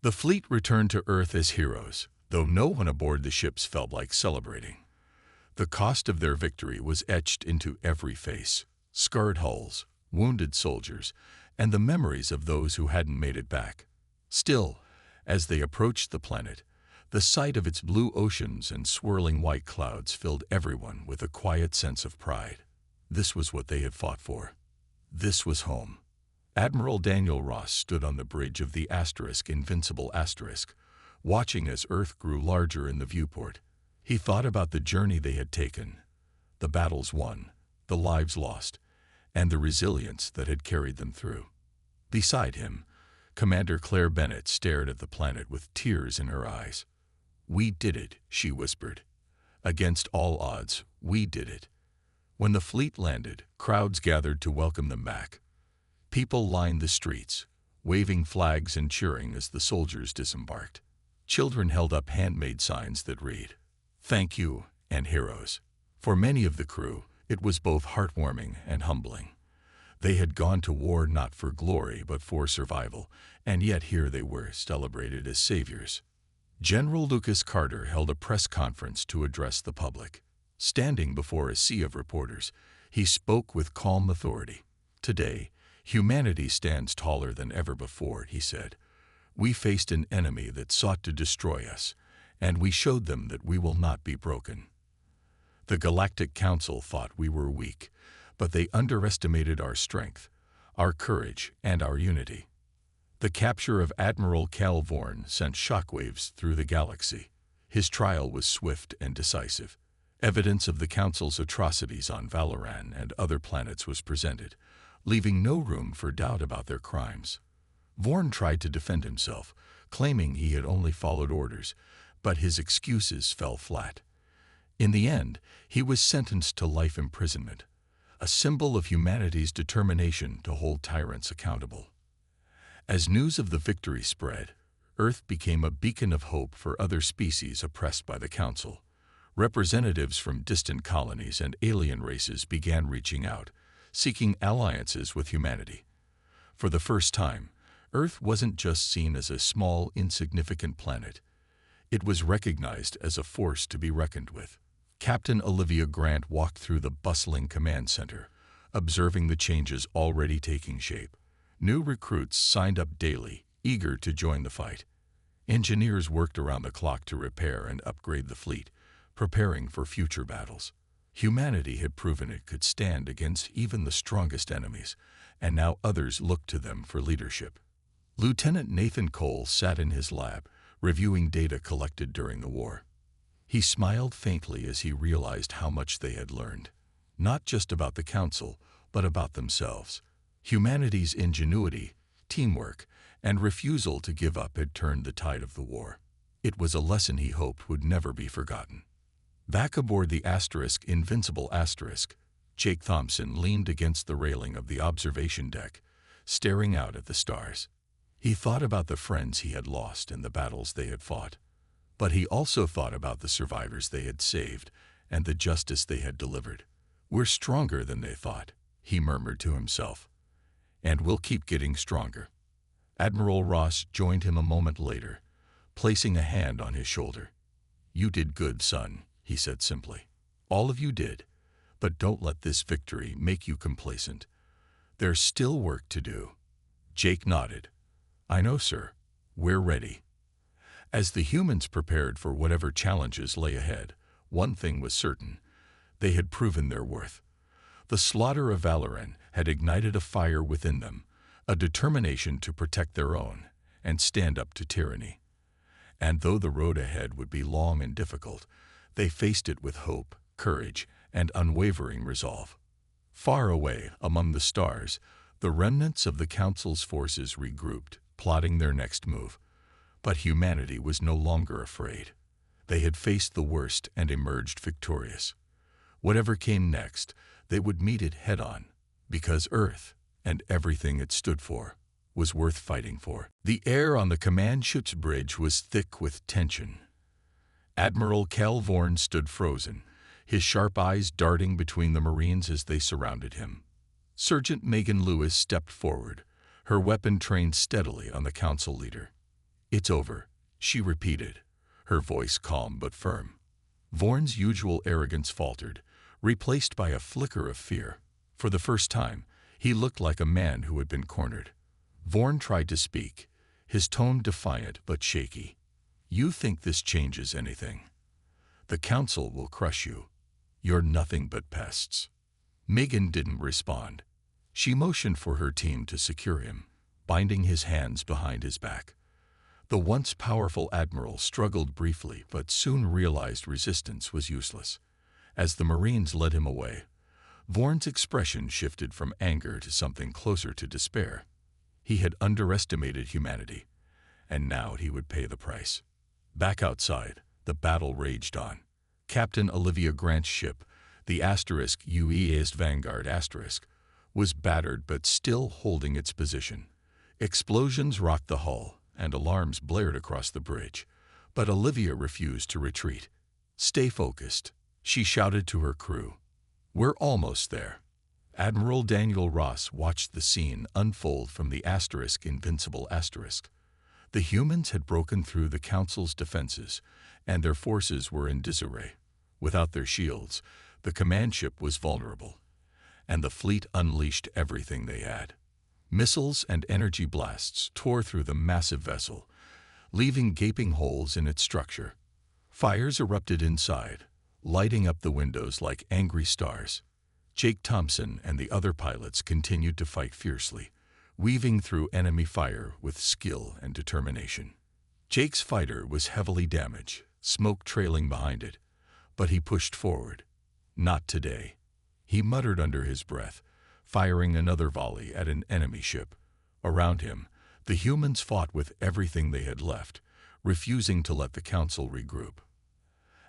The fleet returned to Earth as heroes, though no one aboard the ships felt like celebrating. The cost of their victory was etched into every face: scarred hulls, wounded soldiers, and the memories of those who hadn't made it back. Still, as they approached the planet, the sight of its blue oceans and swirling white clouds filled everyone with a quiet sense of pride. This was what they had fought for. This was home. Admiral Daniel Ross stood on the bridge of the Invincible, watching as Earth grew larger in the viewport. He thought about the journey they had taken, the battles won, the lives lost, and the resilience that had carried them through. Beside him, Commander Claire Bennett stared at the planet with tears in her eyes. "We did it," she whispered. "Against all odds, we did it." When the fleet landed, crowds gathered to welcome them back. People lined the streets, waving flags and cheering as the soldiers disembarked. Children held up handmade signs that read, "Thank you," and "Heroes." For many of the crew, it was both heartwarming and humbling. They had gone to war not for glory but for survival, and yet here they were, celebrated as saviors. General Lucas Carter held a press conference to address the public. Standing before a sea of reporters, he spoke with calm authority. "Today, humanity stands taller than ever before," he said. "We faced an enemy that sought to destroy us, and we showed them that we will not be broken. The Galactic Council thought we were weak, but they underestimated our strength, our courage, and our unity. The capture of Admiral Cal Vorn sent shockwaves through the galaxy. His trial was swift and decisive. Evidence of the Council's atrocities on Valoran and other planets was presented, leaving no room for doubt about their crimes. Vorn tried to defend himself, claiming he had only followed orders, but his excuses fell flat. In the end, he was sentenced to life imprisonment, a symbol of humanity's determination to hold tyrants accountable. As news of the victory spread, Earth became a beacon of hope for other species oppressed by the Council. Representatives from distant colonies and alien races began reaching out, seeking alliances with humanity. For the first time, Earth wasn't just seen as a small, insignificant planet. It was recognized as a force to be reckoned with. Captain Olivia Grant walked through the bustling command center, observing the changes already taking shape. New recruits signed up daily, eager to join the fight. Engineers worked around the clock to repair and upgrade the fleet, preparing for future battles. Humanity had proven it could stand against even the strongest enemies, and now others looked to them for leadership. Lieutenant Nathan Cole sat in his lab, reviewing data collected during the war. He smiled faintly as he realized how much they had learned, not just about the Council, but about themselves. Humanity's ingenuity, teamwork, and refusal to give up had turned the tide of the war. It was a lesson he hoped would never be forgotten. Back aboard the Invincible, Jake Thompson leaned against the railing of the observation deck, staring out at the stars. He thought about the friends he had lost and the battles they had fought. But he also thought about the survivors they had saved and the justice they had delivered. "We're stronger than they thought," he murmured to himself. "And we'll keep getting stronger." Admiral Ross joined him a moment later, placing a hand on his shoulder. "You did good, son," he said simply. "All of you did. But don't let this victory make you complacent. There's still work to do." Jake nodded. "I know, sir. We're ready." As the humans prepared for whatever challenges lay ahead, one thing was certain: they had proven their worth. The slaughter of Valoran had ignited a fire within them, a determination to protect their own and stand up to tyranny. And though the road ahead would be long and difficult, they faced it with hope, courage, and unwavering resolve. Far away, among the stars, the remnants of the Council's forces regrouped, plotting their next move. But humanity was no longer afraid. They had faced the worst and emerged victorious. Whatever came next, they would meet it head-on, because Earth, and everything it stood for, was worth fighting for. The air on the command ship's bridge was thick with tension. Admiral Cal Vorn stood frozen, his sharp eyes darting between the Marines as they surrounded him. Sergeant Megan Lewis stepped forward, her weapon trained steadily on the Council leader. "It's over," she repeated, her voice calm but firm. Vorn's usual arrogance faltered, replaced by a flicker of fear. For the first time, he looked like a man who had been cornered. Vorn tried to speak, his tone defiant but shaky. "You think this changes anything? The Council will crush you. You're nothing but pests." Megan didn't respond. She motioned for her team to secure him, binding his hands behind his back. The once powerful admiral struggled briefly but soon realized resistance was useless. As the Marines led him away, Vorn's expression shifted from anger to something closer to despair. He had underestimated humanity, and now he would pay the price. Back outside, the battle raged on. Captain Olivia Grant's ship, the *UES Vanguard*, was battered but still holding its position. Explosions rocked the hull, and alarms blared across the bridge, but Olivia refused to retreat. "Stay focused," she shouted to her crew. "We're almost there." Admiral Daniel Ross watched the scene unfold from the Invincible*. The humans had broken through the Council's defenses, and their forces were in disarray. Without their shields, the command ship was vulnerable, and the fleet unleashed everything they had. Missiles and energy blasts tore through the massive vessel, leaving gaping holes in its structure. Fires erupted inside, lighting up the windows like angry stars. Jake Thompson and the other pilots continued to fight fiercely, weaving through enemy fire with skill and determination. Jake's fighter was heavily damaged, smoke trailing behind it, but he pushed forward. "Not today," he muttered under his breath, firing another volley at an enemy ship. Around him, the humans fought with everything they had left, refusing to let the Council regroup.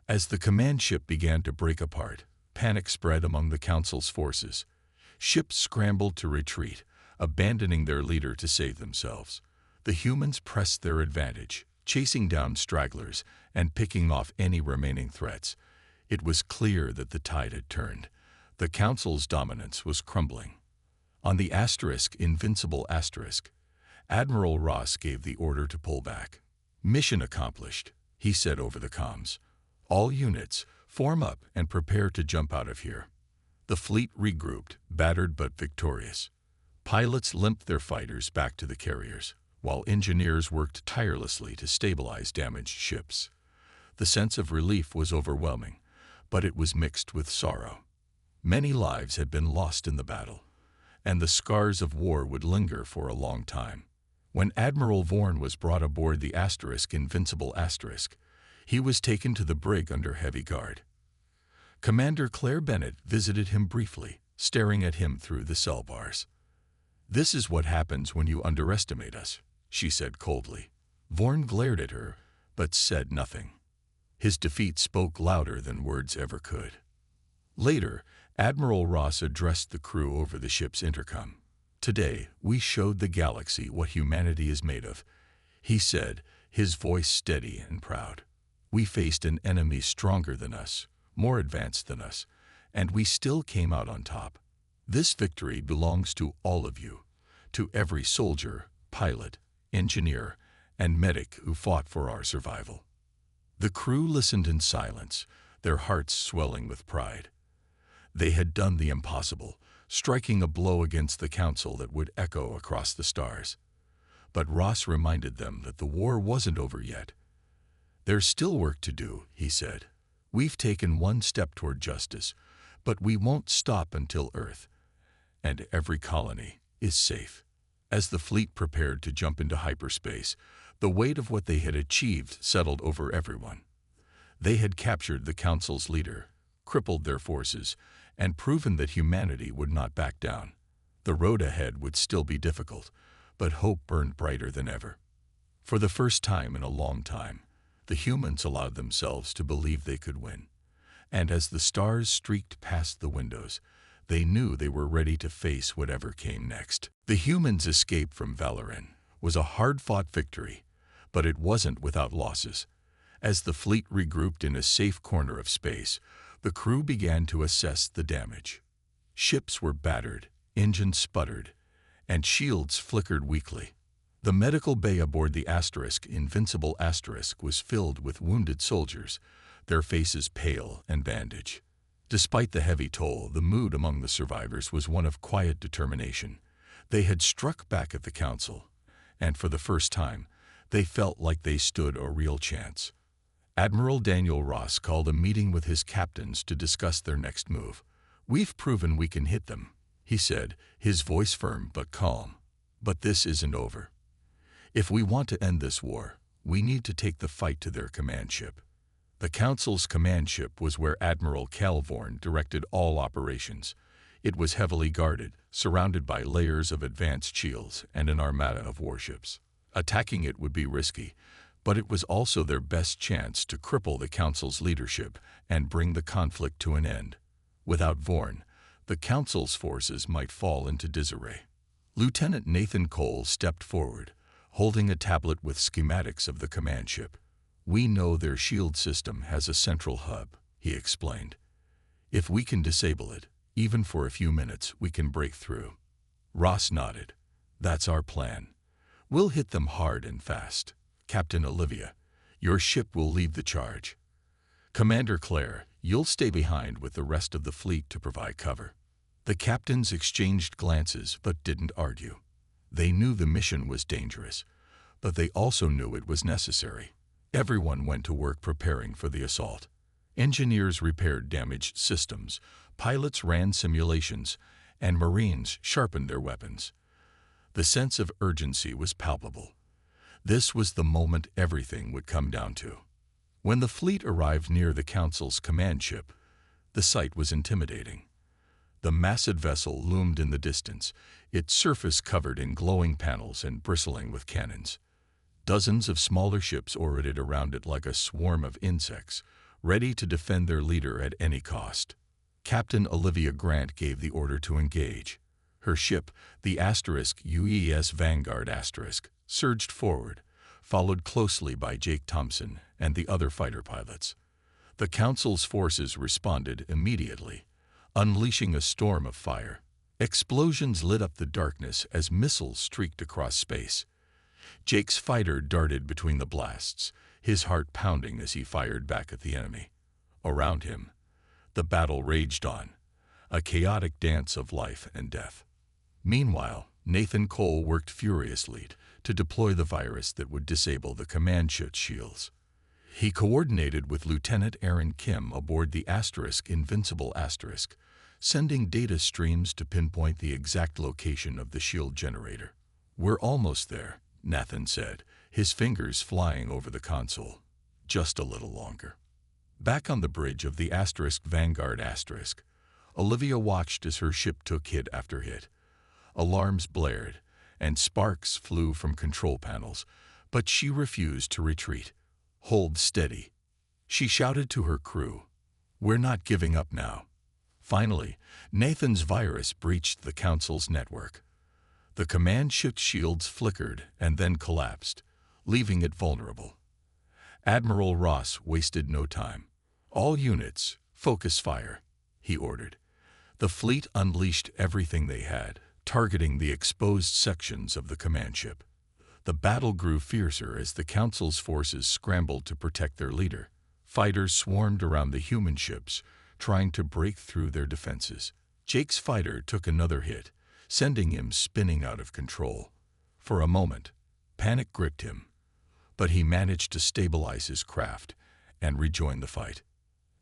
As the command ship began to break apart, panic spread among the Council's forces. Ships scrambled to retreat, abandoning their leader to save themselves. The humans pressed their advantage, chasing down stragglers and picking off any remaining threats. It was clear that the tide had turned. The Council's dominance was crumbling. On the Invincible*, Admiral Ross gave the order to pull back. "Mission accomplished," he said over the comms. "All units, form up and prepare to jump out of here." The fleet regrouped, battered but victorious. Pilots limped their fighters back to the carriers, while engineers worked tirelessly to stabilize damaged ships. The sense of relief was overwhelming, but it was mixed with sorrow. Many lives had been lost in the battle, and the scars of war would linger for a long time. When Admiral Vorn was brought aboard the Invincible*, he was taken to the brig under heavy guard. Commander Claire Bennett visited him briefly, staring at him through the cell bars. "This is what happens when you underestimate us," she said coldly. Vorn glared at her, but said nothing. His defeat spoke louder than words ever could. Later, Admiral Ross addressed the crew over the ship's intercom. "Today, we showed the galaxy what humanity is made of," he said, his voice steady and proud. "We faced an enemy stronger than us, more advanced than us, and we still came out on top. This victory belongs to all of you, to every soldier, pilot, engineer, and medic who fought for our survival." The crew listened in silence, their hearts swelling with pride. They had done the impossible, striking a blow against the Council that would echo across the stars. But Ross reminded them that the war wasn't over yet. "There's still work to do," he said. "We've taken one step toward justice, but we won't stop until Earth and every colony is safe." As the fleet prepared to jump into hyperspace, the weight of what they had achieved settled over everyone. They had captured the Council's leader, crippled their forces, and proven that humanity would not back down. The road ahead would still be difficult, but hope burned brighter than ever. For the first time in a long time, the humans allowed themselves to believe they could win. And as the stars streaked past the windows, they knew they were ready to face whatever came next. The humans' escape from Valoran was a hard-fought victory, but it wasn't without losses. As the fleet regrouped in a safe corner of space, the crew began to assess the damage. Ships were battered, engines sputtered, and shields flickered weakly. The medical bay aboard the Invincible was filled with wounded soldiers, their faces pale and bandaged. Despite the heavy toll, the mood among the survivors was one of quiet determination. They had struck back at the Council, and for the first time, they felt like they stood a real chance. Admiral Daniel Ross called a meeting with his captains to discuss their next move. "We've proven we can hit them," he said, his voice firm but calm. "But this isn't over. If we want to end this war, we need to take the fight to their command ship." The Council's command ship was where Admiral Calvorn directed all operations. It was heavily guarded, surrounded by layers of advanced shields and an armada of warships. Attacking it would be risky, but it was also their best chance to cripple the Council's leadership and bring the conflict to an end. Without Vorn, the Council's forces might fall into disarray. Lieutenant Nathan Cole stepped forward, holding a tablet with schematics of the command ship. "We know their shield system has a central hub," he explained. "If we can disable it, even for a few minutes, we can break through." Ross nodded. "That's our plan. We'll hit them hard and fast. Captain Olivia, your ship will lead the charge. Commander Claire, you'll stay behind with the rest of the fleet to provide cover." The captains exchanged glances but didn't argue. They knew the mission was dangerous, but they also knew it was necessary. Everyone went to work preparing for the assault. Engineers repaired damaged systems, pilots ran simulations, and Marines sharpened their weapons. The sense of urgency was palpable. This was the moment everything would come down to. When the fleet arrived near the Council's command ship, the sight was intimidating. The massive vessel loomed in the distance, its surface covered in glowing panels and bristling with cannons. Dozens of smaller ships orbited around it like a swarm of insects, ready to defend their leader at any cost. Captain Olivia Grant gave the order to engage. Her ship, the UES Vanguard surged forward, followed closely by Jake Thompson and the other fighter pilots. The Council's forces responded immediately, unleashing a storm of fire. Explosions lit up the darkness as missiles streaked across space. Jake's fighter darted between the blasts, his heart pounding as he fired back at the enemy. Around him, the battle raged on, a chaotic dance of life and death. Meanwhile, Nathan Cole worked furiously to deploy the virus that would disable the command ship's shields. He coordinated with Lieutenant Aaron Kim aboard the Invincible, sending data streams to pinpoint the exact location of the shield generator. "We're almost there," Nathan said, his fingers flying over the console. "Just a little longer." Back on the bridge of the Vanguard Olivia watched as her ship took hit after hit. Alarms blared, and sparks flew from control panels, but she refused to retreat. "Hold steady," she shouted to her crew. "We're not giving up now." Finally, Nathan's virus breached the Council's network. The command ship's shields flickered and then collapsed, leaving it vulnerable. Admiral Ross wasted no time. "All units, focus fire," he ordered. The fleet unleashed everything they had, targeting the exposed sections of the command ship. The battle grew fiercer as the Council's forces scrambled to protect their leader. Fighters swarmed around the human ships, trying to break through their defenses. Jake's fighter took another hit, sending him spinning out of control. For a moment, panic gripped him, but he managed to stabilize his craft and rejoin the fight.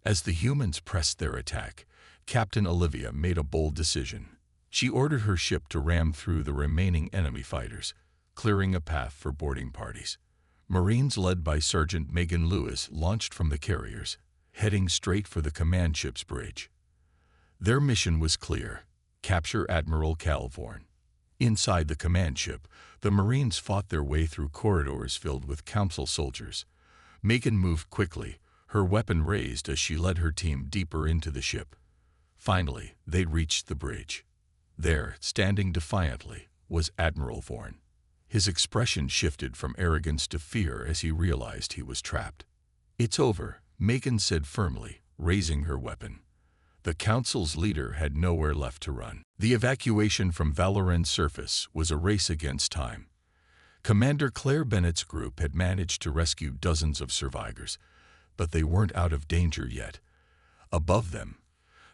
As the humans pressed their attack, Captain Olivia made a bold decision. She ordered her ship to ram through the remaining enemy fighters, clearing a path for boarding parties. Marines led by Sergeant Megan Lewis launched from the carriers, heading straight for the command ship's bridge. Their mission was clear: capture Admiral Calvorn. Inside the command ship, the Marines fought their way through corridors filled with Council soldiers. Megan moved quickly, her weapon raised as she led her team deeper into the ship. Finally, they reached the bridge. There, standing defiantly, was Admiral Vorn. His expression shifted from arrogance to fear as he realized he was trapped. "It's over," Megan said firmly, raising her weapon. The Council's leader had nowhere left to run. The evacuation from Valoran's surface was a race against time. Commander Claire Bennett's group had managed to rescue dozens of survivors, but they weren't out of danger yet. Above them,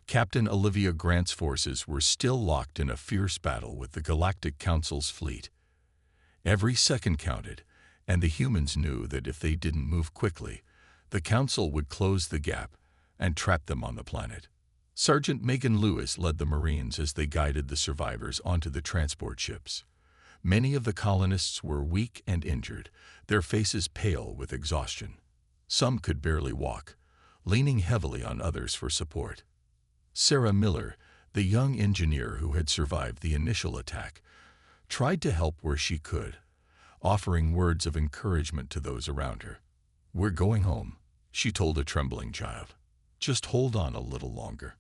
Captain Olivia Grant's forces were still locked in a fierce battle with the Galactic Council's fleet. Every second counted, and the humans knew that if they didn't move quickly, the Council would close the gap and trap them on the planet. Sergeant Megan Lewis led the Marines as they guided the survivors onto the transport ships. Many of the colonists were weak and injured, their faces pale with exhaustion. Some could barely walk, leaning heavily on others for support. Sarah Miller, the young engineer who had survived the initial attack, tried to help where she could, offering words of encouragement to those around her. "We're going home," she told a trembling child. "Just hold on a little longer."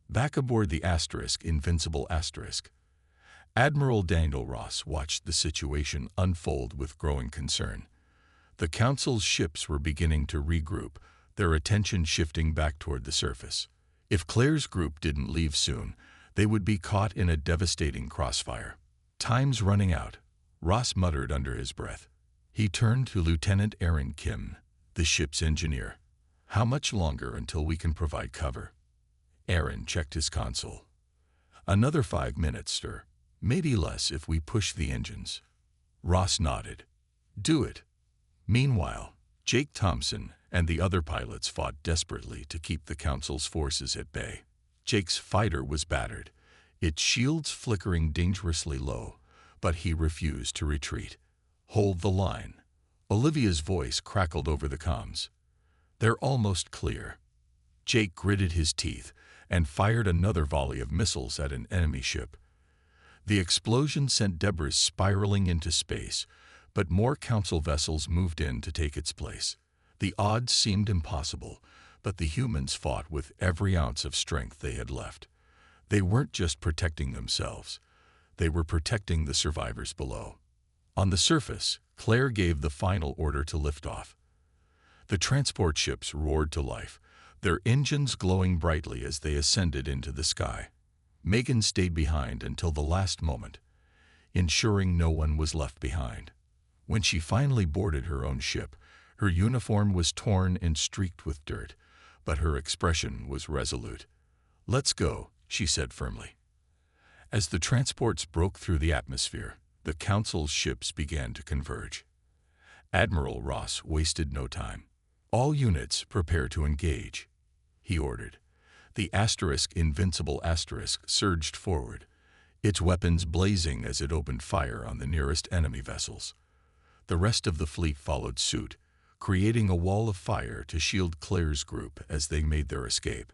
Back aboard the Invincible Asterisk, Admiral Daniel Ross watched the situation unfold with growing concern. The Council's ships were beginning to regroup, their attention shifting back toward the surface. If Claire's group didn't leave soon, they would be caught in a devastating crossfire. "Time's running out," Ross muttered under his breath. He turned to Lieutenant Aaron Kim, the ship's engineer. "How much longer until we can provide cover?" Aaron checked his console. "Another 5 minutes, sir. Maybe less if we push the engines." Ross nodded. "Do it." Meanwhile, Jake Thompson and the other pilots fought desperately to keep the Council's forces at bay. Jake's fighter was battered, its shields flickering dangerously low, but he refused to retreat. "Hold the line." Olivia's voice crackled over the comms. "They're almost clear." Jake gritted his teeth and fired another volley of missiles at an enemy ship. The explosion sent debris spiraling into space, but more Council vessels moved in to take its place. The odds seemed impossible, but the humans fought with every ounce of strength they had left. They weren't just protecting themselves. They were protecting the survivors below. On the surface, Claire gave the final order to lift off. The transport ships roared to life, their engines glowing brightly as they ascended into the sky. Megan stayed behind until the last moment, ensuring no one was left behind. When she finally boarded her own ship, her uniform was torn and streaked with dirt, but her expression was resolute. "Let's go," she said firmly. As the transports broke through the atmosphere, the Council's ships began to converge. Admiral Ross wasted no time. "All units prepare to engage," he ordered. The Invincible Asterisk surged forward, its weapons blazing as it opened fire on the nearest enemy vessels. The rest of the fleet followed suit, creating a wall of fire to shield Claire's group as they made their escape.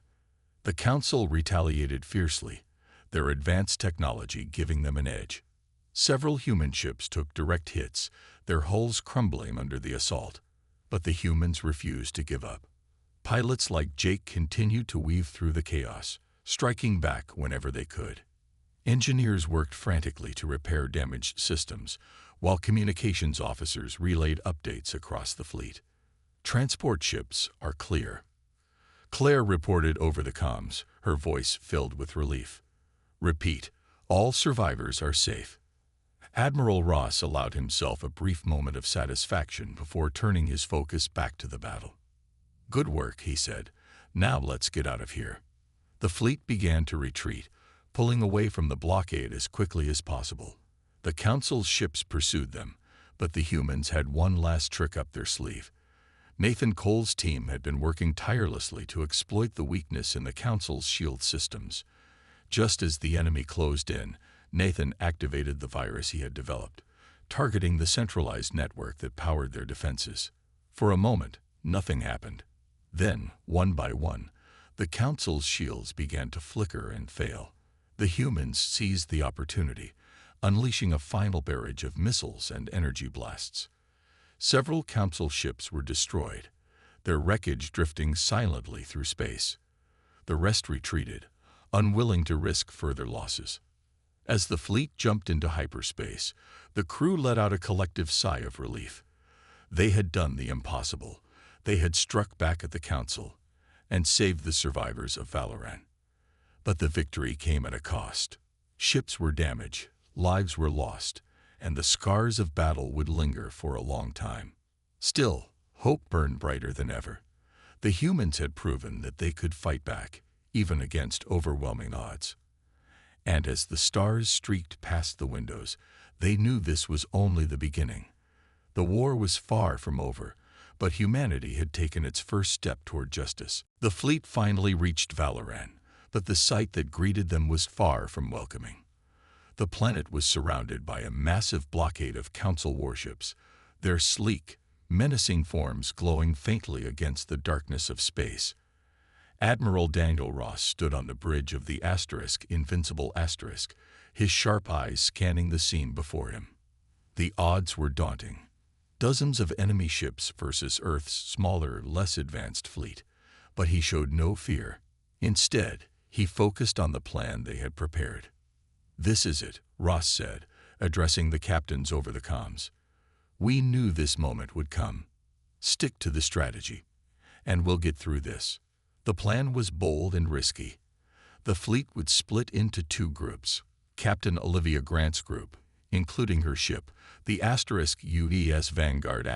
The Council retaliated fiercely, their advanced technology giving them an edge. Several human ships took direct hits, their hulls crumbling under the assault, but the humans refused to give up. Pilots like Jake continued to weave through the chaos, striking back whenever they could. Engineers worked frantically to repair damaged systems, while communications officers relayed updates across the fleet. "Transport ships are clear," Claire reported over the comms, her voice filled with relief. "Repeat, all survivors are safe." Admiral Ross allowed himself a brief moment of satisfaction before turning his focus back to the battle. "Good work," he said. "Now let's get out of here." The fleet began to retreat, pulling away from the blockade as quickly as possible. The Council's ships pursued them, but the humans had one last trick up their sleeve. Nathan Cole's team had been working tirelessly to exploit the weakness in the Council's shield systems. Just as the enemy closed in, Nathan activated the virus he had developed, targeting the centralized network that powered their defenses. For a moment, nothing happened. Then, one by one, the Council's shields began to flicker and fail. The humans seized the opportunity, unleashing a final barrage of missiles and energy blasts. Several Council ships were destroyed, their wreckage drifting silently through space. The rest retreated, unwilling to risk further losses. As the fleet jumped into hyperspace, the crew let out a collective sigh of relief. They had done the impossible. They had struck back at the Council and saved the survivors of Valoran. But the victory came at a cost. Ships were damaged, lives were lost, and the scars of battle would linger for a long time. Still, hope burned brighter than ever. The humans had proven that they could fight back, even against overwhelming odds. And as the stars streaked past the windows, they knew this was only the beginning. The war was far from over, but humanity had taken its first step toward justice. The fleet finally reached Valoran, but the sight that greeted them was far from welcoming. The planet was surrounded by a massive blockade of Council warships, their sleek, menacing forms glowing faintly against the darkness of space. Admiral Daniel Ross stood on the bridge of the Invincible, his sharp eyes scanning the scene before him. The odds were daunting. Dozens of enemy ships versus Earth's smaller, less advanced fleet. But he showed no fear. Instead, he focused on the plan they had prepared. "This is it," Ross said, addressing the captains over the comms. "We knew this moment would come. Stick to the strategy, and we'll get through this." The plan was bold and risky. The fleet would split into two groups. Captain Olivia Grant's group, including her ship, the UVS Vanguard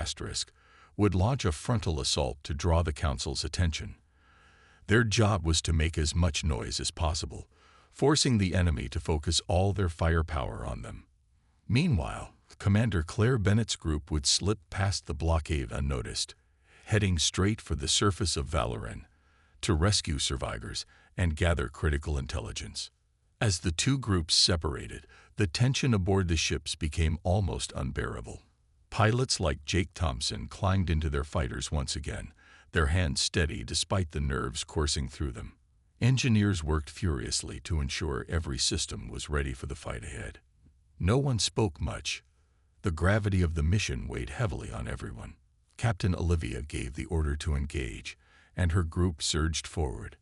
would launch a frontal assault to draw the Council's attention. Their job was to make as much noise as possible, forcing the enemy to focus all their firepower on them. Meanwhile, Commander Claire Bennett's group would slip past the blockade unnoticed, heading straight for the surface of Valoran to rescue survivors and gather critical intelligence. As the two groups separated, the tension aboard the ships became almost unbearable. Pilots like Jake Thompson climbed into their fighters once again, their hands steady despite the nerves coursing through them. Engineers worked furiously to ensure every system was ready for the fight ahead. No one spoke much. The gravity of the mission weighed heavily on everyone. Captain Olivia gave the order to engage, and her group surged forward.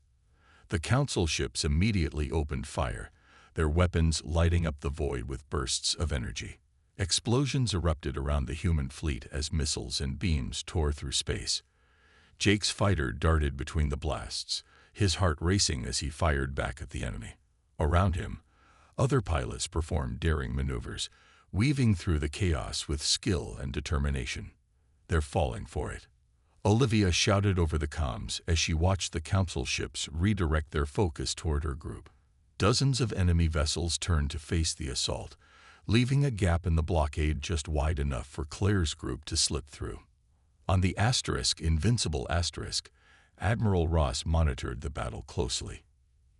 The Council ships immediately opened fire, their weapons lighting up the void with bursts of energy. Explosions erupted around the human fleet as missiles and beams tore through space. Jake's fighter darted between the blasts, his heart racing as he fired back at the enemy. Around him, other pilots performed daring maneuvers, weaving through the chaos with skill and determination. "They're falling for it," Olivia shouted over the comms as she watched the Council ships redirect their focus toward her group. Dozens of enemy vessels turned to face the assault, leaving a gap in the blockade just wide enough for Claire's group to slip through. On the Invincible, Admiral Ross monitored the battle closely.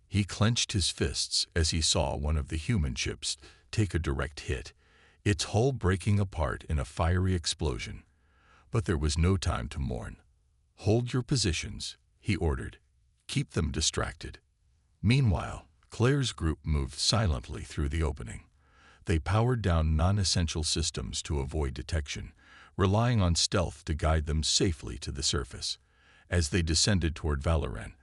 He clenched his fists as he saw one of the human ships take a direct hit, its hull breaking apart in a fiery explosion. But there was no time to mourn. "Hold your positions," he ordered. "Keep them distracted." Meanwhile, Claire's group moved silently through the opening. They powered down non-essential systems to avoid detection, relying on stealth to guide them safely to the surface. As they descended toward Valoran,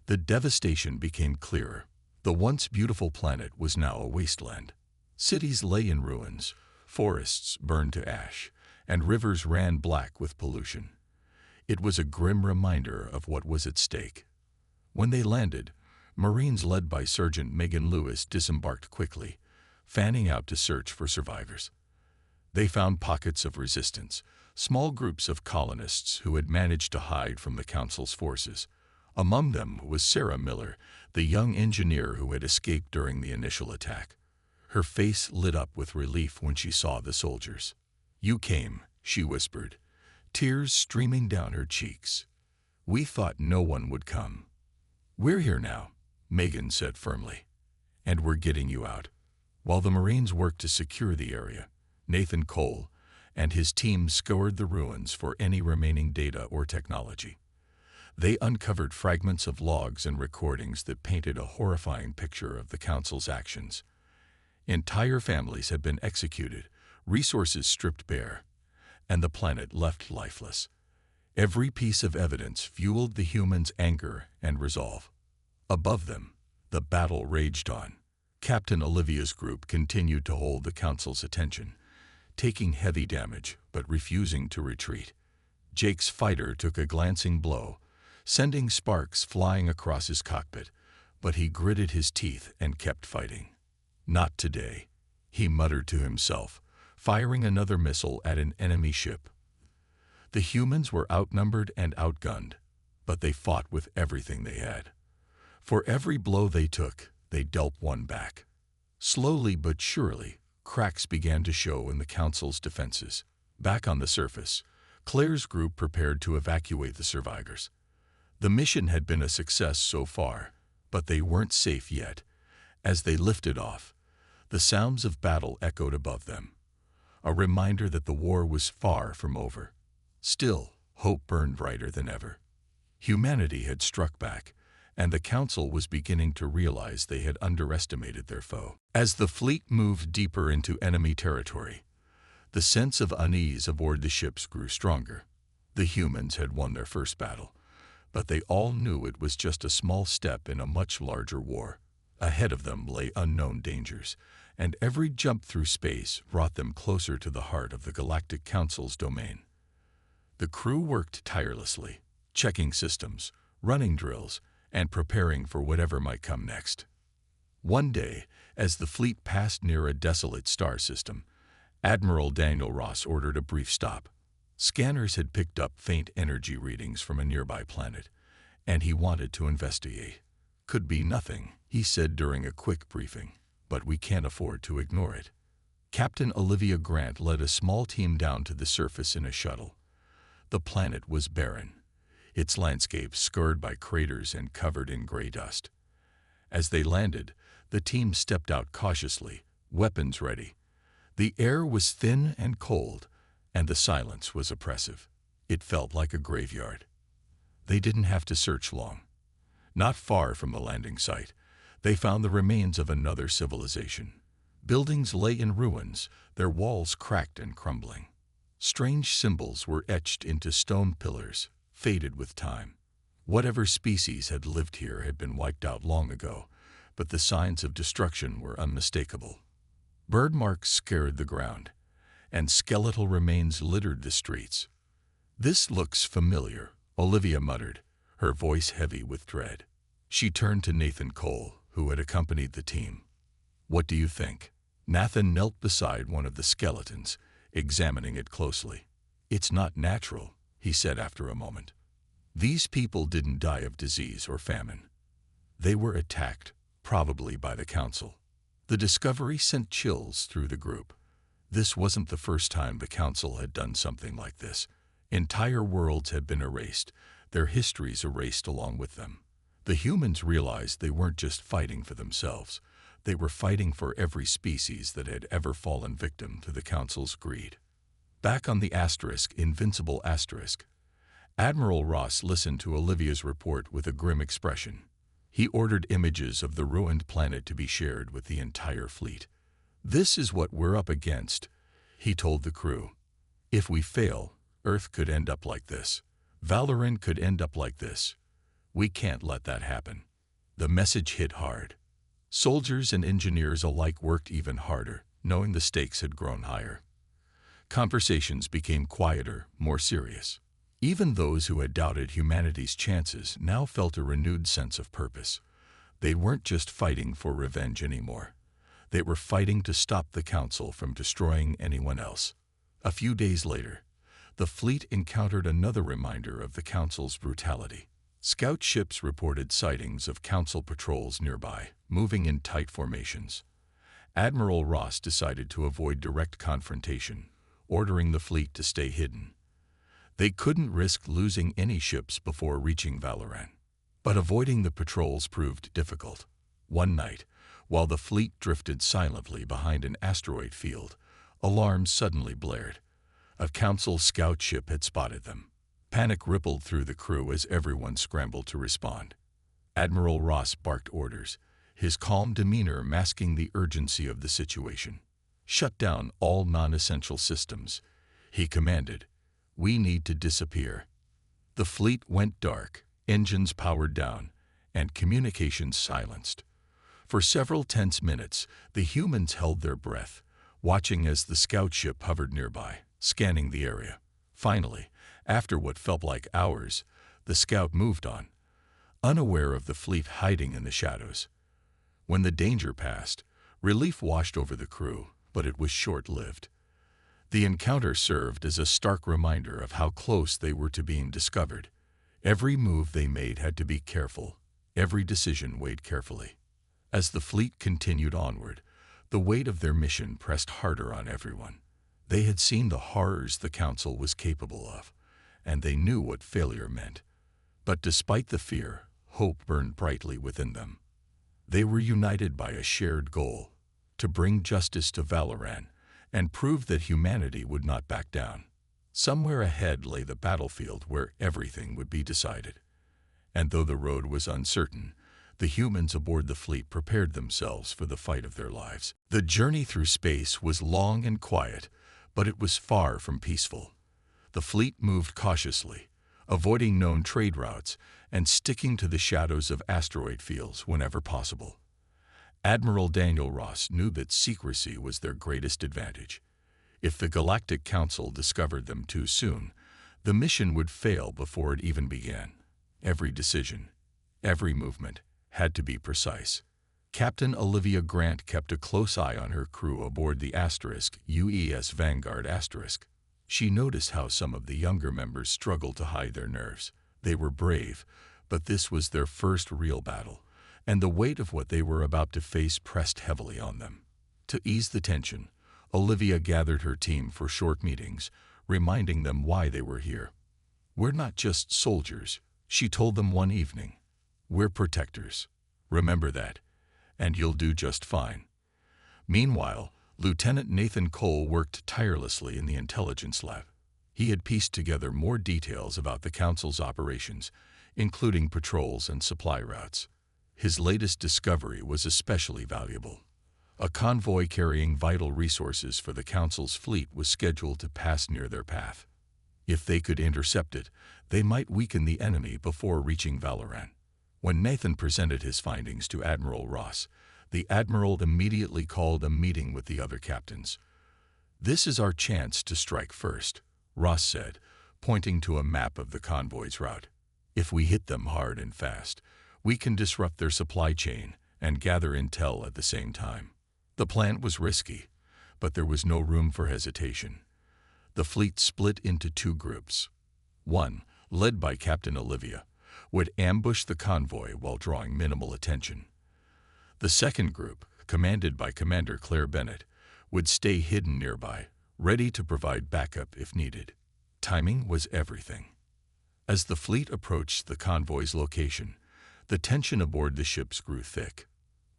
the devastation became clearer. The once beautiful planet was now a wasteland. Cities lay in ruins, forests burned to ash, and rivers ran black with pollution. It was a grim reminder of what was at stake. When they landed, Marines led by Sergeant Megan Lewis disembarked quickly, fanning out to search for survivors. They found pockets of resistance, small groups of colonists who had managed to hide from the Council's forces. Among them was Sarah Miller, the young engineer who had escaped during the initial attack. Her face lit up with relief when she saw the soldiers. "You came," she whispered, tears streaming down her cheeks. "We thought no one would come." "We're here now," Megan said firmly, "and we're getting you out." While the Marines worked to secure the area, Nathan Cole and his team scoured the ruins for any remaining data or technology. They uncovered fragments of logs and recordings that painted a horrifying picture of the Council's actions. Entire families had been executed, resources stripped bare, and the planet left lifeless. Every piece of evidence fueled the humans' anger and resolve. Above them, the battle raged on. Captain Olivia's group continued to hold the Council's attention, taking heavy damage but refusing to retreat. Jake's fighter took a glancing blow, sending sparks flying across his cockpit, but he gritted his teeth and kept fighting. "Not today," he muttered to himself, firing another missile at an enemy ship. The humans were outnumbered and outgunned, but they fought with everything they had. For every blow they took, they dealt one back. Slowly but surely, cracks began to show in the Council's defenses. Back on the surface, Claire's group prepared to evacuate the survivors. The mission had been a success so far, but they weren't safe yet. As they lifted off, the sounds of battle echoed above them, a reminder that the war was far from over. Still, hope burned brighter than ever. Humanity had struck back, and the Council was beginning to realize they had underestimated their foe. As the fleet moved deeper into enemy territory, the sense of unease aboard the ships grew stronger. The humans had won their first battle, but they all knew it was just a small step in a much larger war. Ahead of them lay unknown dangers, and every jump through space brought them closer to the heart of the Galactic Council's domain. The crew worked tirelessly, checking systems, running drills, and preparing for whatever might come next. One day, as the fleet passed near a desolate star system, Admiral Daniel Ross ordered a brief stop. Scanners had picked up faint energy readings from a nearby planet, and he wanted to investigate. "Could be nothing," he said during a quick briefing, "but we can't afford to ignore it." Captain Olivia Grant led a small team down to the surface in a shuttle. The planet was barren, its landscape scarred by craters and covered in gray dust. As they landed, the team stepped out cautiously, weapons ready. The air was thin and cold, and the silence was oppressive. It felt like a graveyard. They didn't have to search long. Not far from the landing site, they found the remains of another civilization. Buildings lay in ruins, their walls cracked and crumbling. Strange symbols were etched into stone pillars, faded with time. Whatever species had lived here had been wiped out long ago, but the signs of destruction were unmistakable. Bird marks scarred the ground, and skeletal remains littered the streets. "This looks familiar," Olivia muttered, her voice heavy with dread. She turned to Nathan Cole, who had accompanied the team. "What do you think?" Nathan knelt beside one of the skeletons, examining it closely. "It's not natural," he said after a moment. "These people didn't die of disease or famine. They were attacked, probably by the Council." The discovery sent chills through the group. This wasn't the first time the Council had done something like this. Entire worlds had been erased, their histories erased along with them. The humans realized they weren't just fighting for themselves. They were fighting for every species that had ever fallen victim to the Council's greed. Back on the Invincible Asterisk, Admiral Ross listened to Olivia's report with a grim expression. He ordered images of the ruined planet to be shared with the entire fleet. "This is what we're up against," he told the crew. "If we fail, Earth could end up like this. Valoran could end up like this. We can't let that happen." The message hit hard. Soldiers and engineers alike worked even harder, knowing the stakes had grown higher. Conversations became quieter, more serious. Even those who had doubted humanity's chances now felt a renewed sense of purpose. They weren't just fighting for revenge anymore. They were fighting to stop the Council from destroying anyone else. A few days later, the fleet encountered another reminder of the Council's brutality. Scout ships reported sightings of Council patrols nearby, moving in tight formations. Admiral Ross decided to avoid direct confrontation, ordering the fleet to stay hidden. They couldn't risk losing any ships before reaching Valoran. But avoiding the patrols proved difficult. One night, while the fleet drifted silently behind an asteroid field, alarms suddenly blared. A Council scout ship had spotted them. Panic rippled through the crew as everyone scrambled to respond. Admiral Ross barked orders, his calm demeanor masking the urgency of the situation. "Shut down all non-essential systems," he commanded. "We need to disappear." The fleet went dark, engines powered down, and communications silenced. For several tense minutes, the humans held their breath, watching as the scout ship hovered nearby, scanning the area. Finally, after what felt like hours, the scout moved on, unaware of the fleet hiding in the shadows. When the danger passed, relief washed over the crew, but it was short-lived. The encounter served as a stark reminder of how close they were to being discovered. Every move they made had to be careful, every decision weighed carefully. As the fleet continued onward, the weight of their mission pressed harder on everyone. They had seen the horrors the Council was capable of, and they knew what failure meant. But despite the fear, hope burned brightly within them. They were united by a shared goal: to bring justice to Valoran and prove that humanity would not back down. Somewhere ahead lay the battlefield where everything would be decided. And though the road was uncertain, the humans aboard the fleet prepared themselves for the fight of their lives. The journey through space was long and quiet, but it was far from peaceful. The fleet moved cautiously, avoiding known trade routes and sticking to the shadows of asteroid fields whenever possible. Admiral Daniel Ross knew that secrecy was their greatest advantage. If the Galactic Council discovered them too soon, the mission would fail before it even began. Every decision, every movement, had to be precise. Captain Olivia Grant kept a close eye on her crew aboard the UES Vanguard *. She noticed how some of the younger members struggled to hide their nerves. They were brave, but this was their first real battle, and the weight of what they were about to face pressed heavily on them. To ease the tension, Olivia gathered her team for short meetings, reminding them why they were here. "We're not just soldiers," she told them one evening. "We're protectors. Remember that, and you'll do just fine." Meanwhile, Lieutenant Nathan Cole worked tirelessly in the intelligence lab. He had pieced together more details about the Council's operations, including patrols and supply routes. His latest discovery was especially valuable. A convoy carrying vital resources for the Council's fleet was scheduled to pass near their path. If they could intercept it, they might weaken the enemy before reaching Valoran. When Nathan presented his findings to Admiral Ross, the Admiral immediately called a meeting with the other captains. "This is our chance to strike first," Ross said, pointing to a map of the convoy's route. "If we hit them hard and fast, we can disrupt their supply chain and gather intel at the same time." The plan was risky, but there was no room for hesitation. The fleet split into two groups. One, led by Captain Olivia, would ambush the convoy while drawing minimal attention. The second group, commanded by Commander Claire Bennett, would stay hidden nearby, ready to provide backup if needed. Timing was everything. As the fleet approached the convoy's location, the tension aboard the ships grew thick.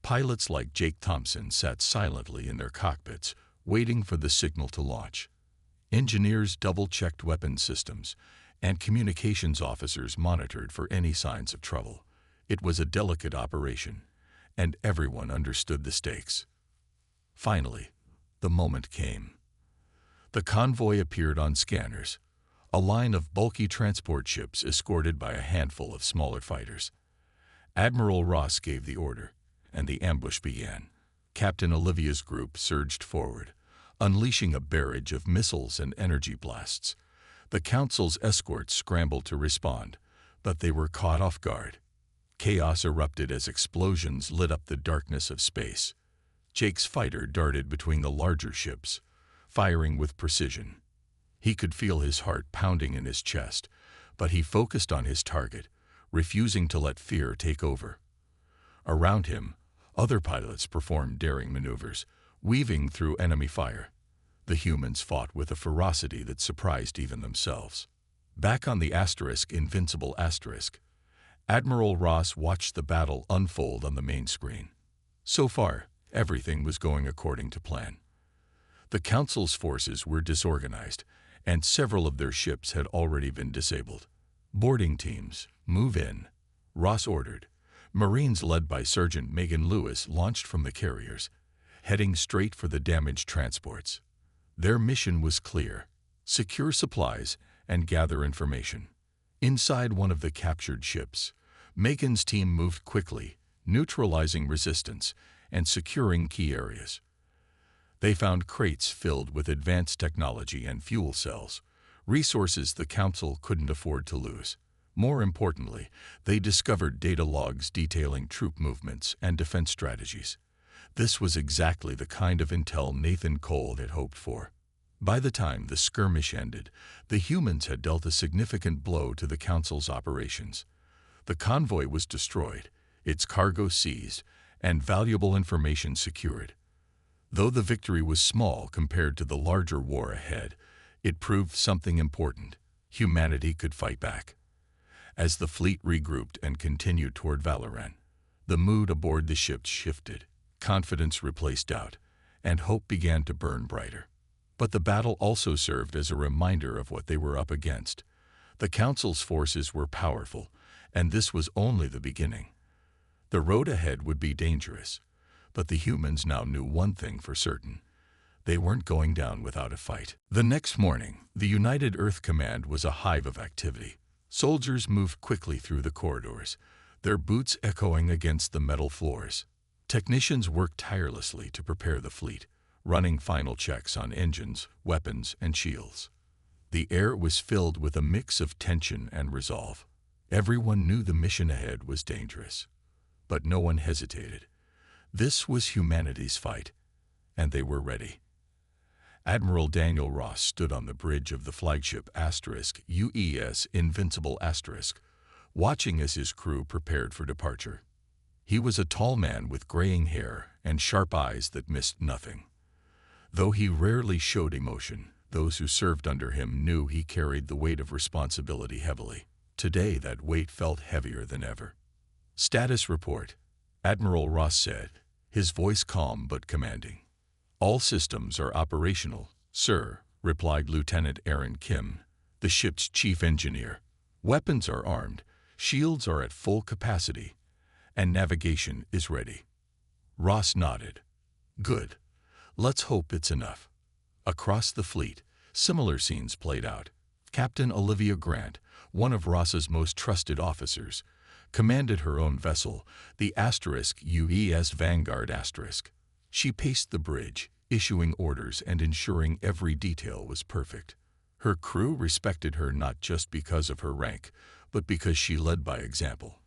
Pilots like Jake Thompson sat silently in their cockpits, waiting for the signal to launch. Engineers double-checked weapons systems, and communications officers monitored for any signs of trouble. It was a delicate operation, and everyone understood the stakes. Finally, the moment came. The convoy appeared on scanners, a line of bulky transport ships escorted by a handful of smaller fighters. Admiral Ross gave the order, and the ambush began. Captain Olivia's group surged forward, unleashing a barrage of missiles and energy blasts. The Council's escorts scrambled to respond, but they were caught off guard. Chaos erupted as explosions lit up the darkness of space. Jake's fighter darted between the larger ships, firing with precision. He could feel his heart pounding in his chest, but he focused on his target, refusing to let fear take over. Around him, other pilots performed daring maneuvers, weaving through enemy fire. The humans fought with a ferocity that surprised even themselves. Back on the Invincible *, Admiral Ross watched the battle unfold on the main screen. So far, everything was going according to plan. The Council's forces were disorganized, and several of their ships had already been disabled. "Boarding teams, move in," Ross ordered. Marines led by Sergeant Megan Lewis launched from the carriers, heading straight for the damaged transports. Their mission was clear: secure supplies and gather information. Inside one of the captured ships, Megan's team moved quickly, neutralizing resistance and securing key areas. They found crates filled with advanced technology and fuel cells, resources the Council couldn't afford to lose. More importantly, they discovered data logs detailing troop movements and defense strategies. This was exactly the kind of intel Nathan Cole had hoped for. By the time the skirmish ended, the humans had dealt a significant blow to the Council's operations. The convoy was destroyed, its cargo seized, and valuable information secured. Though the victory was small compared to the larger war ahead, it proved something important. Humanity could fight back. As the fleet regrouped and continued toward Valoran, the mood aboard the ships shifted. Confidence replaced doubt, and hope began to burn brighter. But the battle also served as a reminder of what they were up against. The Council's forces were powerful, and this was only the beginning. The road ahead would be dangerous, but the humans now knew one thing for certain. They weren't going down without a fight. The next morning, the United Earth Command was a hive of activity. Soldiers moved quickly through the corridors, their boots echoing against the metal floors. Technicians worked tirelessly to prepare the fleet, running final checks on engines, weapons, and shields. The air was filled with a mix of tension and resolve. Everyone knew the mission ahead was dangerous, but no one hesitated. This was humanity's fight, and they were ready. Admiral Daniel Ross stood on the bridge of the flagship UES Invincible watching as his crew prepared for departure. He was a tall man with graying hair and sharp eyes that missed nothing. Though he rarely showed emotion, those who served under him knew he carried the weight of responsibility heavily. Today that weight felt heavier than ever. "Status report," Admiral Ross said, his voice calm but commanding. "All systems are operational, sir," replied Lieutenant Aaron Kim, the ship's chief engineer. "Weapons are armed, shields are at full capacity, and navigation is ready." Ross nodded. "Good. Let's hope it's enough." Across the fleet, similar scenes played out. Captain Olivia Grant, one of Ross's most trusted officers, commanded her own vessel, the UES Vanguard *. She paced the bridge, issuing orders and ensuring every detail was perfect. Her crew respected her not just because of her rank, but because she led by example.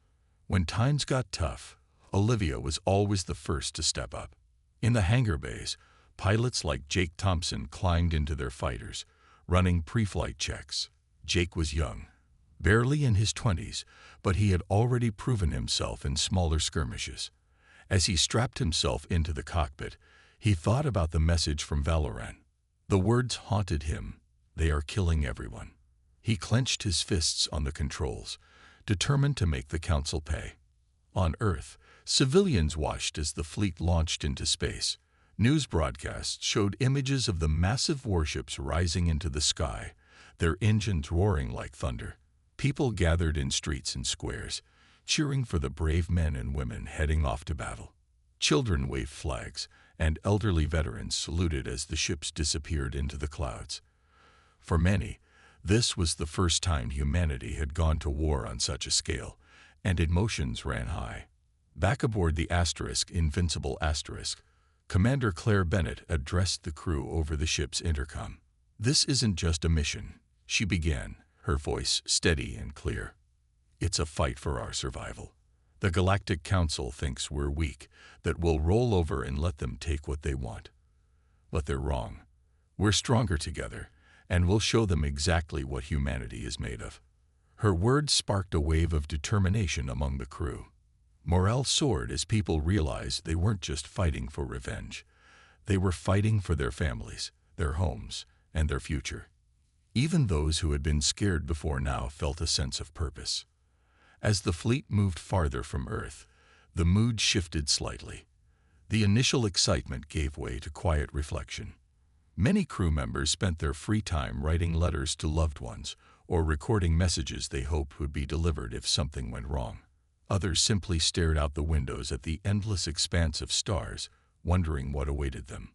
When times got tough, Olivia was always the first to step up. In the hangar bays, pilots like Jake Thompson climbed into their fighters, running pre-flight checks. Jake was young, barely in his 20s, but he had already proven himself in smaller skirmishes. As he strapped himself into the cockpit, he thought about the message from Valoran. The words haunted him. "They are killing everyone." He clenched his fists on the controls, determined to make the Council pay. On Earth, civilians watched as the fleet launched into space. News broadcasts showed images of the massive warships rising into the sky, their engines roaring like thunder. People gathered in streets and squares, cheering for the brave men and women heading off to battle. Children waved flags, and elderly veterans saluted as the ships disappeared into the clouds. For many, this was the first time humanity had gone to war on such a scale, and emotions ran high. Back aboard the Invincible Commander Claire Bennett addressed the crew over the ship's intercom. "This isn't just a mission," she began, her voice steady and clear. "It's a fight for our survival. The Galactic Council thinks we're weak, that we'll roll over and let them take what they want. But they're wrong. We're stronger together, and we'll show them exactly what humanity is made of." Her words sparked a wave of determination among the crew. Morale soared as people realized they weren't just fighting for revenge. They were fighting for their families, their homes, and their future. Even those who had been scared before now felt a sense of purpose. As the fleet moved farther from Earth, the mood shifted slightly. The initial excitement gave way to quiet reflection. Many crew members spent their free time writing letters to loved ones or recording messages they hoped would be delivered if something went wrong. Others simply stared out the windows at the endless expanse of stars, wondering what awaited them.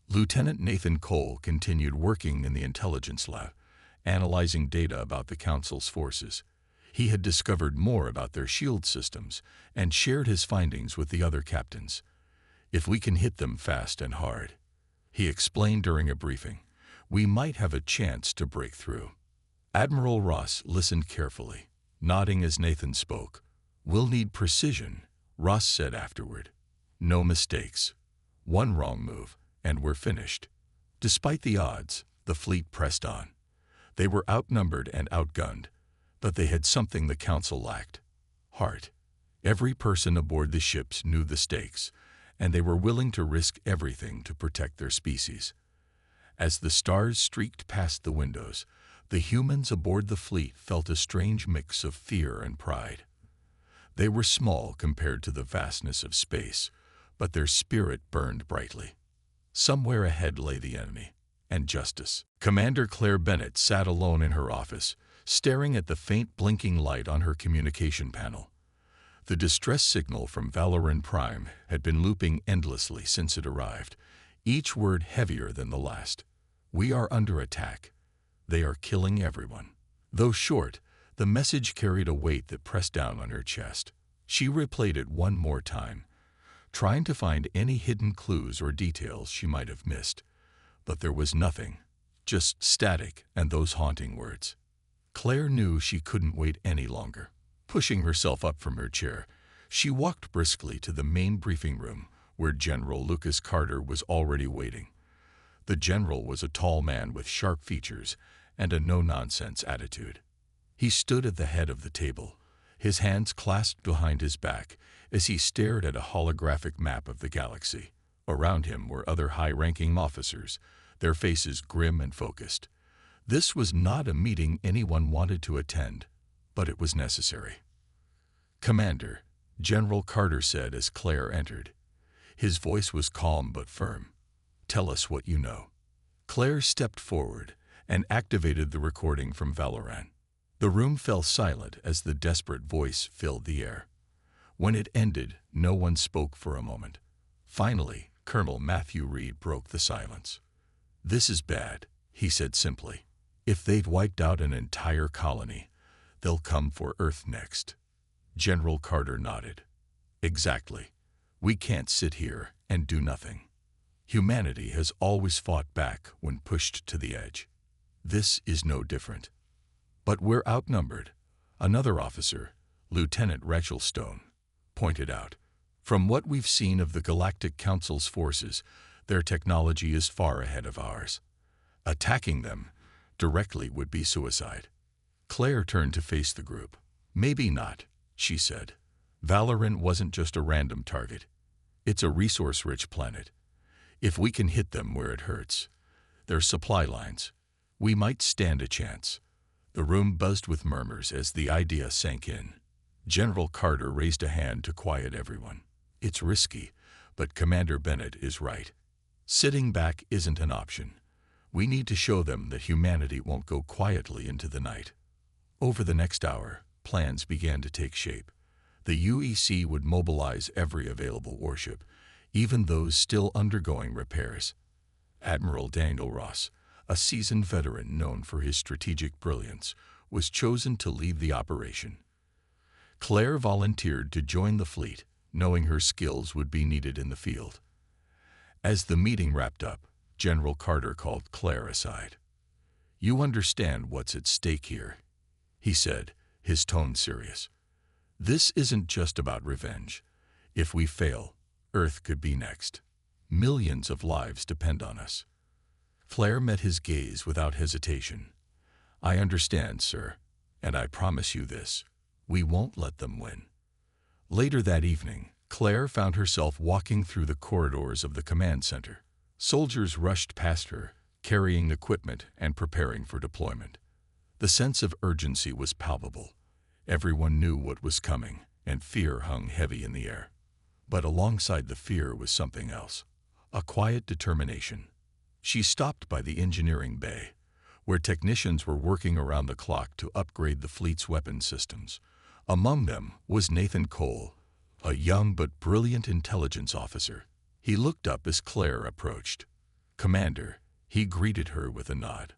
Lieutenant Nathan Cole continued working in the intelligence lab, analyzing data about the Council's forces. He had discovered more about their shield systems and shared his findings with the other captains. "If we can hit them fast and hard," he explained during a briefing, "we might have a chance to break through." Admiral Ross listened carefully, nodding as Nathan spoke. "We'll need precision," Ross said afterward. "No mistakes. One wrong move, and we're finished." Despite the odds, The fleet pressed on. They were outnumbered and outgunned, but they had something the Council lacked: heart. Every person aboard the ships knew the stakes, and they were willing to risk everything to protect their species. As the stars streaked past the windows, the humans aboard the fleet felt a strange mix of fear and pride. They were small compared to the vastness of space, but their spirit burned brightly. Somewhere ahead lay the enemy, and justice. Commander Claire Bennett sat alone in her office, staring at the faint blinking light on her communication panel. The distress signal from Valoran Prime had been looping endlessly since it arrived, each word heavier than the last. "We are under attack. They are killing everyone." Though short, the message carried a weight that pressed down on her chest. She replayed it one more time, trying to find any hidden clues or details she might have missed. But there was nothing, just static and those haunting words. Claire knew she couldn't wait any longer. Pushing herself up from her chair, she walked briskly to the main briefing room, where General Lucas Carter was already waiting. The general was a tall man with sharp features and a no-nonsense attitude. He stood at the head of the table, his hands clasped behind his back as he stared at a holographic map of the galaxy. Around him were other high-ranking officers, their faces grim and focused. This was not a meeting anyone wanted to attend, but it was necessary. "Commander," General Carter said as Claire entered. His voice was calm but firm. "Tell us what you know." Claire stepped forward and activated the recording from Valoran. The room fell silent as the desperate voice filled the air. When it ended, no one spoke for a moment. Finally, Colonel Matthew Reed broke the silence. "This is bad," he said simply. "If they've wiped out an entire colony, they'll come for Earth next." General Carter nodded. "Exactly. We can't sit here and do nothing. Humanity has always fought back when pushed to the edge. This is no different. But we're outnumbered," another officer, Lieutenant Rachel Stone, pointed out. "From what we've seen of the Galactic Council's forces, their technology is far ahead of ours. Attacking them directly would be suicide." Claire turned to face the group. "Maybe not," she said. "Valoran wasn't just a random target. It's a resource-rich planet. If we can hit them where it hurts, their supply lines, we might stand a chance." The room buzzed with murmurs as the idea sank in. General Carter raised a hand to quiet everyone. "It's risky, but Commander Bennett is right. Sitting back isn't an option. We need to show them that humanity won't go quietly into the night." Over the next hour, plans began to take shape. The UEC would mobilize every available warship, even those still undergoing repairs. Admiral Daniel Ross, a seasoned veteran known for his strategic brilliance, was chosen to lead the operation. Claire volunteered to join the fleet, knowing her skills would be needed in the field. As the meeting wrapped up, General Carter called Claire aside. "You understand what's at stake here," he said, his tone serious. "This isn't just about revenge. If we fail, Earth could be next. Millions of lives depend on us." Claire met his gaze without hesitation. "I understand, sir, and I promise you this: we won't let them win." Later that evening, Claire found herself walking through the corridors of the command center. Soldiers rushed past her, carrying equipment and preparing for deployment. The sense of urgency was palpable. Everyone knew what was coming, and fear hung heavy in the air. But alongside the fear was something else: a quiet determination. She stopped by the engineering bay, where technicians were working around the clock to upgrade the fleet's weapon systems. Among them was Nathan Cole, a young but brilliant intelligence officer. He looked up as Claire approached. "Commander," he greeted her with a nod.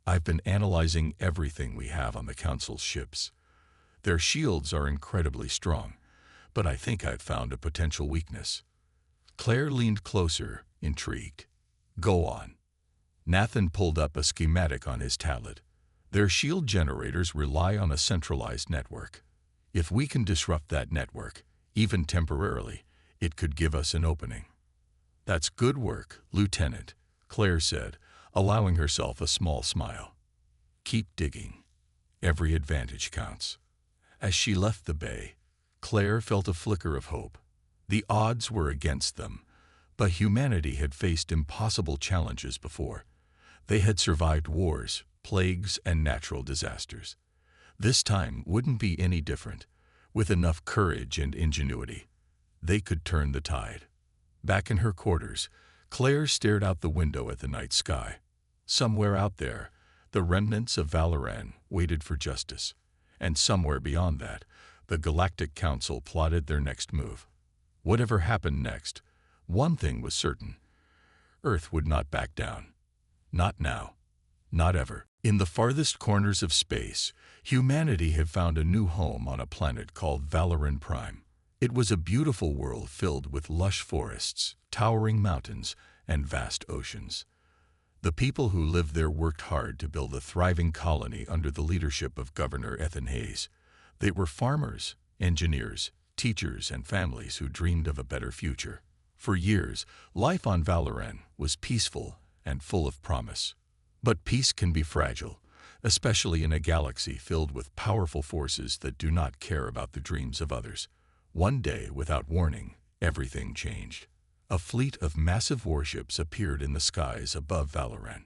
"I've been analyzing everything we have on the Council's ships. Their shields are incredibly strong, but I think I've found a potential weakness." Claire leaned closer, intrigued. "Go on." Nathan pulled up a schematic on his tablet. "Their shield generators rely on a centralized network. If we can disrupt that network, even temporarily, it could give us an opening." "That's good work, Lieutenant," Claire said, allowing herself a small smile. Keep digging. Every advantage counts. As she left the bay, Claire felt a flicker of hope. The odds were against them, but humanity had faced impossible challenges before. They had survived wars, plagues, and natural disasters. This time wouldn't be any different. With enough courage and ingenuity, they could turn the tide. Back in her quarters, Claire stared out the window at the night sky. Somewhere out there, the remnants of Valoran waited for justice, and somewhere beyond that, the Galactic Council plotted their next move. Whatever happened next, one thing was certain: Earth would not back down. Not now. Not ever. In the farthest corners of space, humanity had found a new home on a planet called Valoran Prime. It was a beautiful world filled with lush forests, towering mountains, and vast oceans. The people who lived there worked hard to build a thriving colony under the leadership of Governor Ethan Hayes. They were farmers, engineers, teachers, and families who dreamed of a better future. For years, life on Valoran was peaceful and full of promise. But peace can be fragile, especially in a galaxy filled with powerful forces that do not care about the dreams of others. One day, without warning, everything changed. A fleet of massive warships appeared in the skies above Valoran.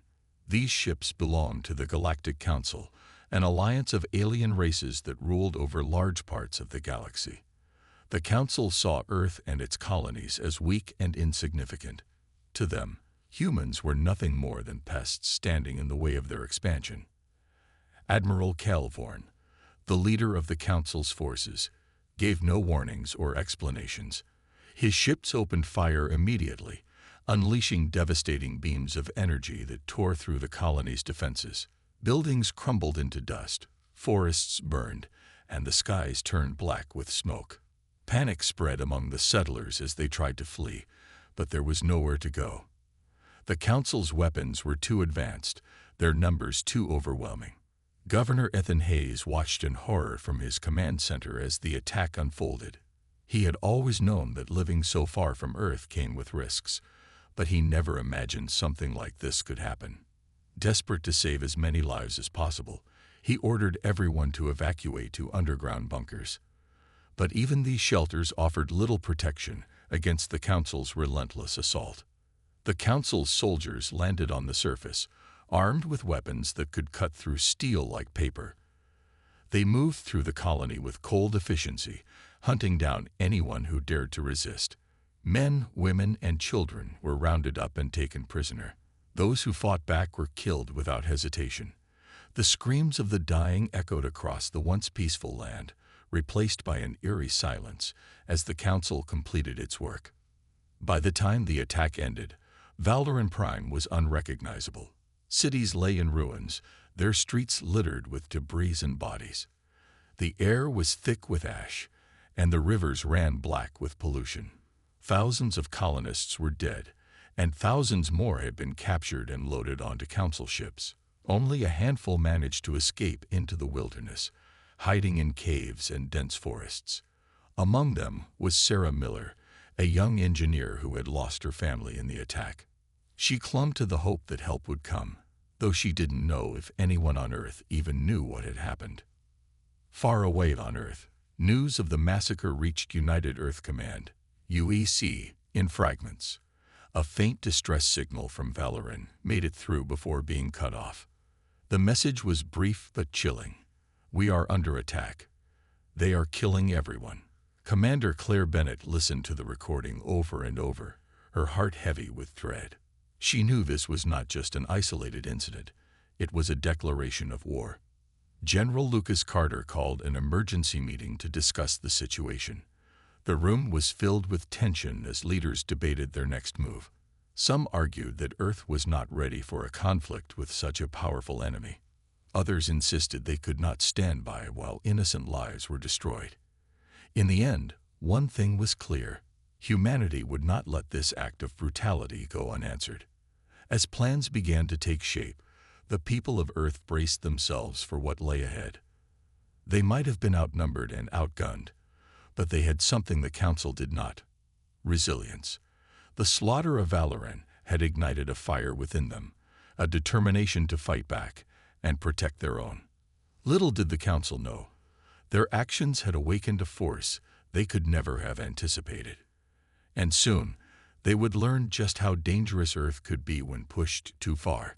These ships belonged to the Galactic Council, an alliance of alien races that ruled over large parts of the galaxy. The Council saw Earth and its colonies as weak and insignificant. To them, humans were nothing more than pests standing in the way of their expansion. Admiral Calvorn, the leader of the Council's forces, gave no warnings or explanations. His ships opened fire immediately, unleashing devastating beams of energy that tore through the colony's defenses. Buildings crumbled into dust, forests burned, and the skies turned black with smoke. Panic spread among the settlers as they tried to flee, but there was nowhere to go. The Council's weapons were too advanced, their numbers too overwhelming. Governor Ethan Hayes watched in horror from his command center as the attack unfolded. He had always known that living so far from Earth came with risks, but he never imagined something like this could happen. Desperate to save as many lives as possible, he ordered everyone to evacuate to underground bunkers. But even these shelters offered little protection against the Council's relentless assault. The Council's soldiers landed on the surface, armed with weapons that could cut through steel like paper. They moved through the colony with cold efficiency, hunting down anyone who dared to resist. Men, women, and children were rounded up and taken prisoner. Those who fought back were killed without hesitation. The screams of the dying echoed across the once peaceful land, replaced by an eerie silence as the Council completed its work. By the time the attack ended, Valoran Prime was unrecognizable. Cities lay in ruins, their streets littered with debris and bodies. The air was thick with ash, and the rivers ran black with pollution. Thousands of colonists were dead, and thousands more had been captured and loaded onto Council ships. Only a handful managed to escape into the wilderness, hiding in caves and dense forests. Among them was Sarah Miller, a young engineer who had lost her family in the attack. She clung to the hope that help would come, though she didn't know if anyone on Earth even knew what had happened. Far away on Earth, news of the massacre reached United Earth Command, UEC, in fragments. A faint distress signal from Valoran made it through before being cut off. The message was brief but chilling. "We are under attack. They are killing everyone." Commander Claire Bennett listened to the recording over and over, her heart heavy with dread. She knew this was not just an isolated incident. It was a declaration of war. General Lucas Carter called an emergency meeting to discuss the situation. The room was filled with tension as leaders debated their next move. Some argued that Earth was not ready for a conflict with such a powerful enemy. Others insisted they could not stand by while innocent lives were destroyed. In the end, one thing was clear: humanity would not let this act of brutality go unanswered. As plans began to take shape, the people of Earth braced themselves for what lay ahead. They might have been outnumbered and outgunned, but they had something the Council did not: resilience. The slaughter of Valoran had ignited a fire within them, a determination to fight back and protect their own. Little did the Council know, their actions had awakened a force they could never have anticipated. And soon, they would learn just how dangerous Earth could be when pushed too far.